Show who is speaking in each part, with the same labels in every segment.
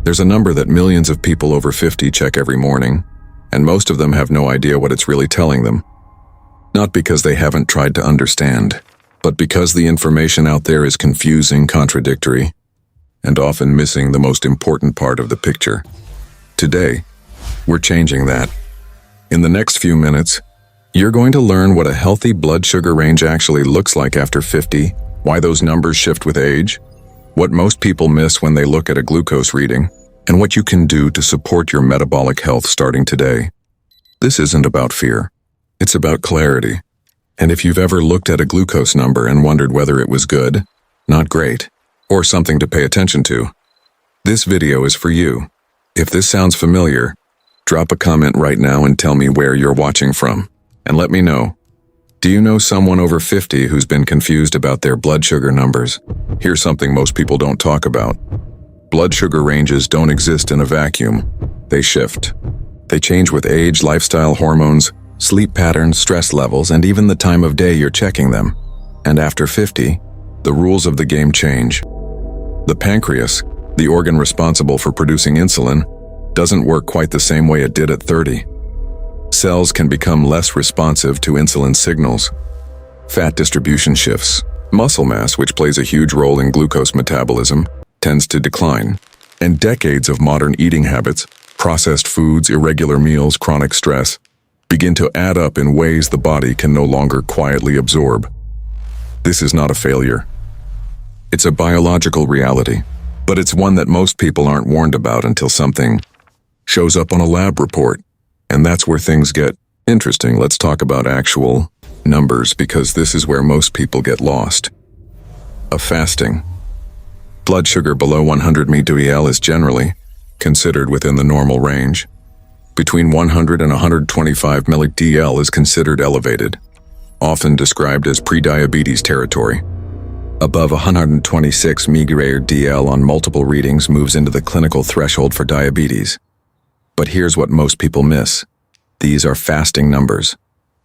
Speaker 1: There's a number that millions of people over 50 check every morning, and most of them have no idea what it's really telling them. Not because they haven't tried to understand, but because the information out there is confusing, contradictory, and often missing the most important part of the picture. Today, we're changing that. In the next few minutes, you're going to learn what a healthy blood sugar range actually looks like after 50, why those numbers shift with age, what most people miss when they look at a glucose reading, and what you can do to support your metabolic health starting today. This isn't about fear. It's about clarity. And if you've ever looked at a glucose number and wondered whether it was good, not great, or something to pay attention to, this video is for you. If this sounds familiar, drop a comment right now and tell me where you're watching from. And let me know. Do you know someone over 50 who's been confused about their blood sugar numbers? Here's something most people don't talk about. Blood sugar ranges don't exist in a vacuum. They shift. They change with age, lifestyle, hormones, sleep patterns, stress levels, and even the time of day you're checking them. And after 50, the rules of the game change. The pancreas, the organ responsible for producing insulin, doesn't work quite the same way it did at 30. Cells can become less responsive to insulin signals. Fat distribution shifts. Muscle mass, which plays a huge role in glucose metabolism, tends to decline. And decades of modern eating habits, processed foods, irregular meals, chronic stress, begin to add up in ways the body can no longer quietly absorb. This is not a failure. It's a biological reality, but it's one that most people aren't warned about until something shows up on a lab report. And that's where things get interesting. Let's talk about actual numbers, because this is where most people get lost. Fasting. Blood sugar below 100 mDL is generally considered within the normal range. Between 100 and 125 mDL is considered elevated, often described as prediabetes territory. Above 126 mDL on multiple readings moves into the clinical threshold for diabetes. But here's what most people miss. These are fasting numbers.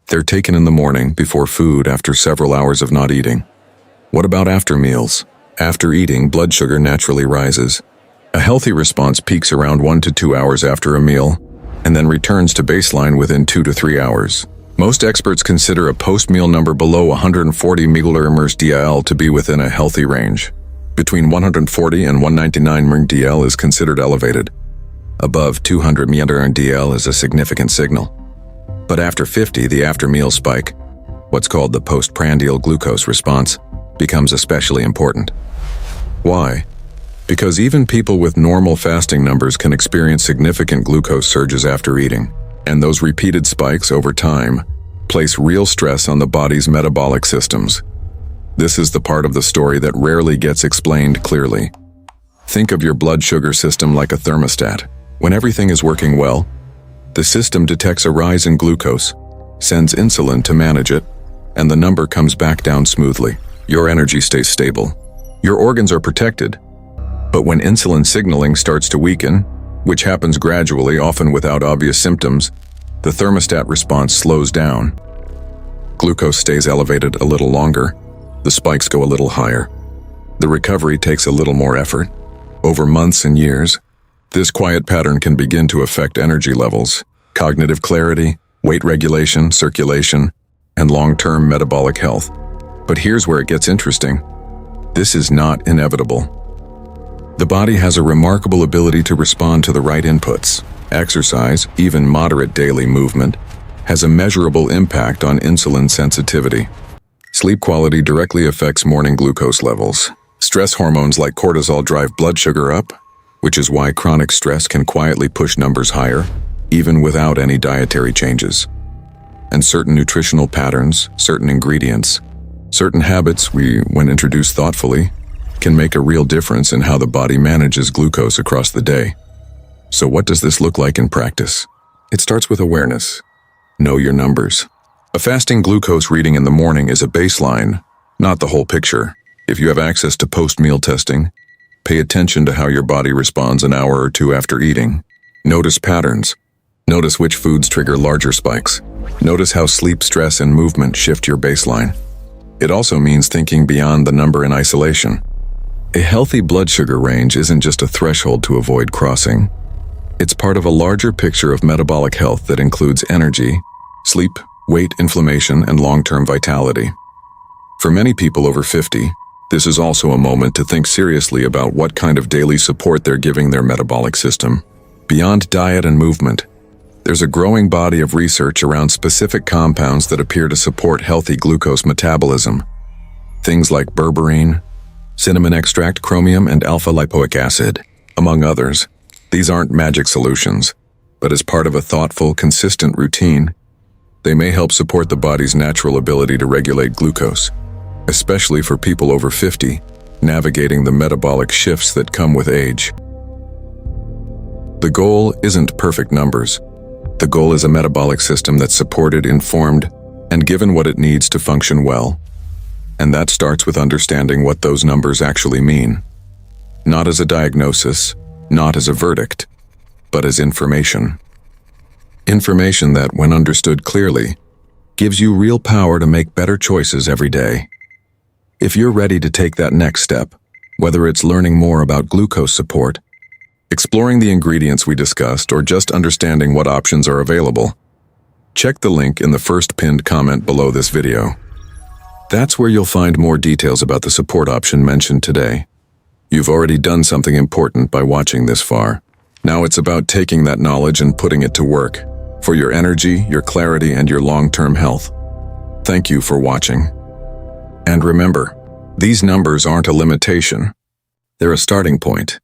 Speaker 1: They're taken in the morning, before food, after several hours of not eating. What about after meals? After eating, blood sugar naturally rises. A healthy response peaks around 1 to 2 hours after a meal, and then returns to baseline within 2 to 3 hours. Most experts consider a post-meal number below 140 mDL to be within a healthy range. Between 140 and 199 mDL is considered elevated. Above 200 mDL is a significant signal. But after 50, the after-meal spike, what's called the postprandial glucose response, becomes especially important. Why? Because even people with normal fasting numbers can experience significant glucose surges after eating, and those repeated spikes over time place real stress on the body's metabolic systems. This is the part of the story that rarely gets explained clearly. Think of your blood sugar system like a thermostat. When everything is working well, the system detects a rise in glucose, sends insulin to manage it, and the number comes back down smoothly. Your energy stays stable. Your organs are protected. But when insulin signaling starts to weaken, which happens gradually, often without obvious symptoms, the thermostat response slows down. Glucose stays elevated a little longer. The spikes go a little higher. The recovery takes a little more effort. Over months and years, this quiet pattern can begin to affect energy levels, cognitive clarity, weight regulation, circulation, and long-term metabolic health. But here's where it gets interesting. This is not inevitable. The body has a remarkable ability to respond to the right inputs. Exercise, even moderate daily movement, has a measurable impact on insulin sensitivity. Sleep quality directly affects morning glucose levels. Stress hormones like cortisol drive blood sugar up, which is why chronic stress can quietly push numbers higher, even without any dietary changes. And certain nutritional patterns, certain ingredients, certain habits when introduced thoughtfully, can make a real difference in how the body manages glucose across the day. So what does this look like in practice? It starts with awareness. Know your numbers. A fasting glucose reading in the morning is a baseline, not the whole picture. If you have access to post-meal testing, pay attention to how your body responds an hour or two after eating. Notice patterns. Notice which foods trigger larger spikes. Notice how sleep, stress, and movement shift your baseline. It also means thinking beyond the number in isolation. A healthy blood sugar range isn't just a threshold to avoid crossing. It's part of a larger picture of metabolic health that includes energy, sleep, weight, inflammation, and long-term vitality. For many people over 50, this is also a moment to think seriously about what kind of daily support they're giving their metabolic system. Beyond diet and movement, there's a growing body of research around specific compounds that appear to support healthy glucose metabolism. Things like berberine, cinnamon extract, chromium, and alpha-lipoic acid, among others. These aren't magic solutions, but as part of a thoughtful, consistent routine, they may help support the body's natural ability to regulate glucose, especially for people over 50, navigating the metabolic shifts that come with age. The goal isn't perfect numbers. The goal is a metabolic system that's supported, informed, and given what it needs to function well. And that starts with understanding what those numbers actually mean. Not as a diagnosis, not as a verdict, but as information. Information that, when understood clearly, gives you real power to make better choices every day. If you're ready to take that next step, whether it's learning more about glucose support, exploring the ingredients we discussed, or just understanding what options are available, check the link in the first pinned comment below this video. That's where you'll find more details about the support option mentioned today. You've already done something important by watching this far. Now it's about taking that knowledge and putting it to work for your energy, your clarity, and your long-term health. Thank you for watching. And remember, these numbers aren't a limitation. They're a starting point.